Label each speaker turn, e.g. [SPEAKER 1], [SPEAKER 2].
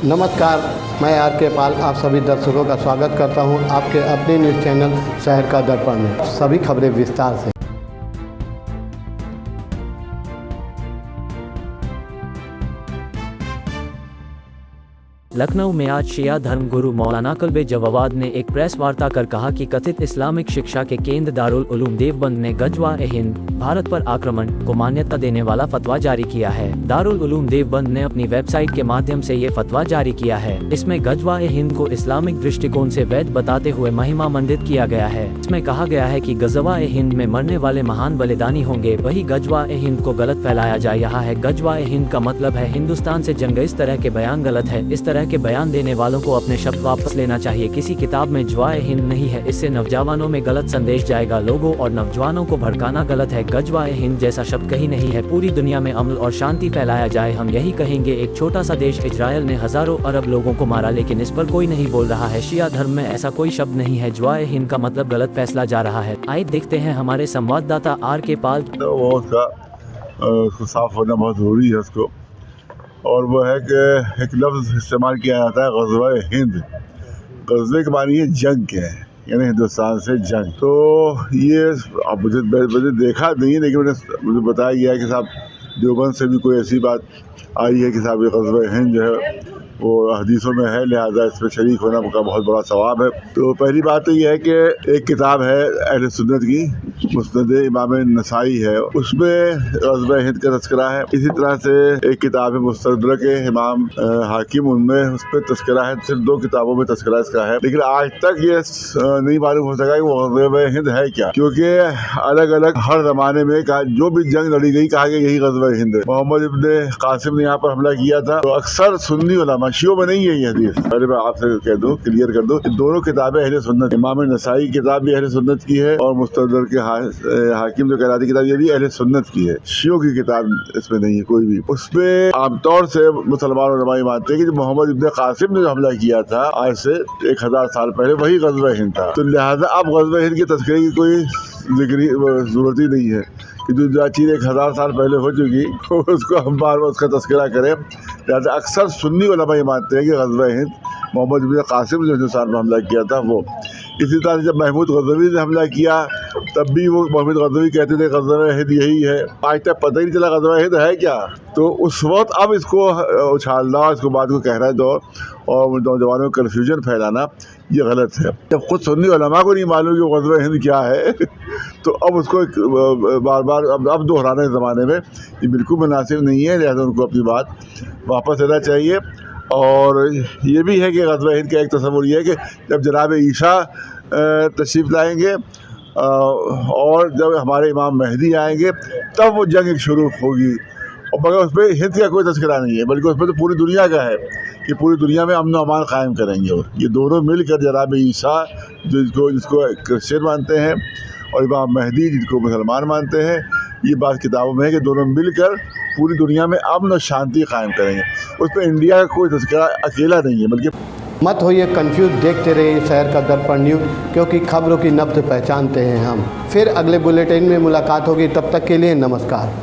[SPEAKER 1] नमस्कार, मैं आर के पाल आप सभी दर्शकों का स्वागत करता हूं आपके अपने न्यूज़ चैनल शहर का दर्पण में। सभी खबरें विस्तार से।
[SPEAKER 2] लखनऊ में आज शिया धर्मगुरु मौलाना कल्बे जवाद ने एक प्रेस वार्ता कर कहा कि कथित इस्लामिक शिक्षा के केंद्र दारुल उलूम देवबंद ने गज़वा-ए-हिंद भारत पर आक्रमण को मान्यता देने वाला फतवा जारी किया है। दारुल उलूम देवबंद ने अपनी वेबसाइट के माध्यम से ये फतवा जारी किया है। इसमें गज़वा-ए-हिंद को इस्लामिक दृष्टिकोण से वैध बताते हुए महिमा मंडित किया गया है। इसमें कहा गया है कि गज़वा-ए-हिंद में मरने वाले महान बलिदानी होंगे, वही गज़वा-ए-हिंद को गलत फैलाया जा रहा है। गज़वा-ए-हिंद का मतलब है हिंदुस्तान से जंग। इस तरह के बयान गलत है। इस तरह के बयान देने वालों को अपने शब्द वापस लेना चाहिए। किसी किताब में गज़वा-ए-हिंद नहीं है, इससे नौजवानों में गलत संदेश जाएगा। लोगों और नौजवानों को भड़काना गलत है। गज़वा-ए-हिंद जैसा शब्द कहीं नहीं है। पूरी दुनिया में अमन और शांति फैलाया जाए, हम यही कहेंगे। एक छोटा सा देश इजराइल ने हजारों अरब लोगों को मारा, लेकिन इस पर कोई नहीं बोल रहा है। शिया धर्म में ऐसा कोई शब्द नहीं है। गज़वा-ए-हिंद का मतलब गलत फैसला जा रहा है। आइए देखते हैं हमारे संवाददाता आर के पाल।
[SPEAKER 3] उसको साफ होना बहुत जरूरी है उसको, और वो है कि एक लफ्ज़ इस्तेमाल किया जाता है ग़ज़वा-ए-हिंद। ग़ज़वे के मानी है जंग के है, यानी हिंदुस्तान से जंग। तो ये अब मुझे देखा नहीं है, लेकिन मुझे बताया गया है कि साहब देवबंद से भी कोई ऐसी बात आई है कि साहब ये ग़ज़वा-ए-हिंद जो है वो हदीसों में है, लिहाजा इस पर शरीक होना का बहुत बड़ा सवाब है। तो पहली बात तो ये है कि एक किताब है अहले सुन्नत की, मुस्नद इमाम नसाई है, उसमें ग़ज़वा-ए-हिंद का तज़किरा है। इसी तरह से एक किताब है मुस्तदरक इमाम हाकिम, उनमें उस पर तज़किरा है। सिर्फ दो किताबों में तज़किरा इसका है, लेकिन आज तक ये नहीं मालूम हो सका कि वो ग़ज़वा-ए-हिंद है क्या, क्योंकि अलग अलग हर ज़माने में जो भी जंग लड़ी गई कहा गया यही ग़ज़वा-ए-हिंद है। मोहम्मद इब्न कासिम ने यहाँ पर हमला किया था, तो अक्सर सुन्नी उलमा, शियों में नहीं है ये हदीस। पहले मैं आपसे कह दूं, क्लियर कर दूं, दोनों किताबें अहले सुन्नत। इमाम नसाई किताब भी अहले सुन्नत की है, और मुस्तदरक हाकिम जो कहलाती किताब ये भी अहले सुन्नत की है। शियों की किताब इसमें नहीं है कोई भी। उसमें आमतौर से मुसलमान उलमा मानते हैं कि मोहम्मद इब्न कासिम ने जो हमला किया था आज से 1000 साल पहले, वही ग़ज़वा-ए-हिंद था। तो लिहाजा अब ग़ज़वा-ए-हिंद के तज़किरे की कोई जरूरत ही नहीं है कि जो चीज़ 1000 साल पहले हो चुकी उसको हम बार बार उसका तज़किरा करें। लिहाजा अक्सर सुन्नी उलमा ये मानते हैं कि ग़ज़वा-ए-हिंद मोहम्मद इब्न कासिम ने हिंदुस्तान में हमला किया था वो। इसी तरह से जब महमूद ग़ज़नवी ने हमला किया तब भी वो मोहम्मद ग़ज़नवी कहते थे ग़ज़वा-ए-हिंद यही है। आज तक पता ही नहीं चला ग़ज़वा-ए-हिंद है क्या। तो उस वक्त अब इसको उछालना, इसको बात को कहना दो और नौजवानों में कन्फ्यूजन फैलाना ये गलत है। जब खुद सुन्नी उलमा को नहीं मालूम कि ग़ज़वा-ए-हिंद क्या है तो अब उसको बार बार अब दोहराने के ज़माने में ये बिल्कुल मुनासिब नहीं है। लिहाजा उनको अपनी बात वापस लेना चाहिए। और ये भी है कि ग़ज़वा-ए-हिंद का एक तस्वुर ये है कि जब जनाब ईसा तशरीफ़ लाएंगे और जब हमारे इमाम मेहदी आएंगे तब वो जंग शुरू होगी, और मगर उस पर हिंद का कोई तज़किरा नहीं है, बल्कि उसमें तो पूरी दुनिया का है कि पूरी दुनिया में अमन अमान कायम करेंगे। और ये दोनों मिलकर जनाब ईसा जिसको क्रिश्चियन मानते हैं और इमाम मेहदी जिसको मुसलमान मानते हैं, ये बात किताबों में है कि दोनों मिलकर पूरी दुनिया में अमन और शांति कायम करेंगे। उस पर इंडिया का कोई तज़किरा अकेला नहीं है। बल्कि
[SPEAKER 1] मत होइए कंफ्यूज, देखते रहिए शहर का दर्पण न्यूज़, क्योंकि खबरों की नब्ज़ पहचानते हैं हम। फिर अगले बुलेटिन में मुलाकात होगी, तब तक के लिए नमस्कार।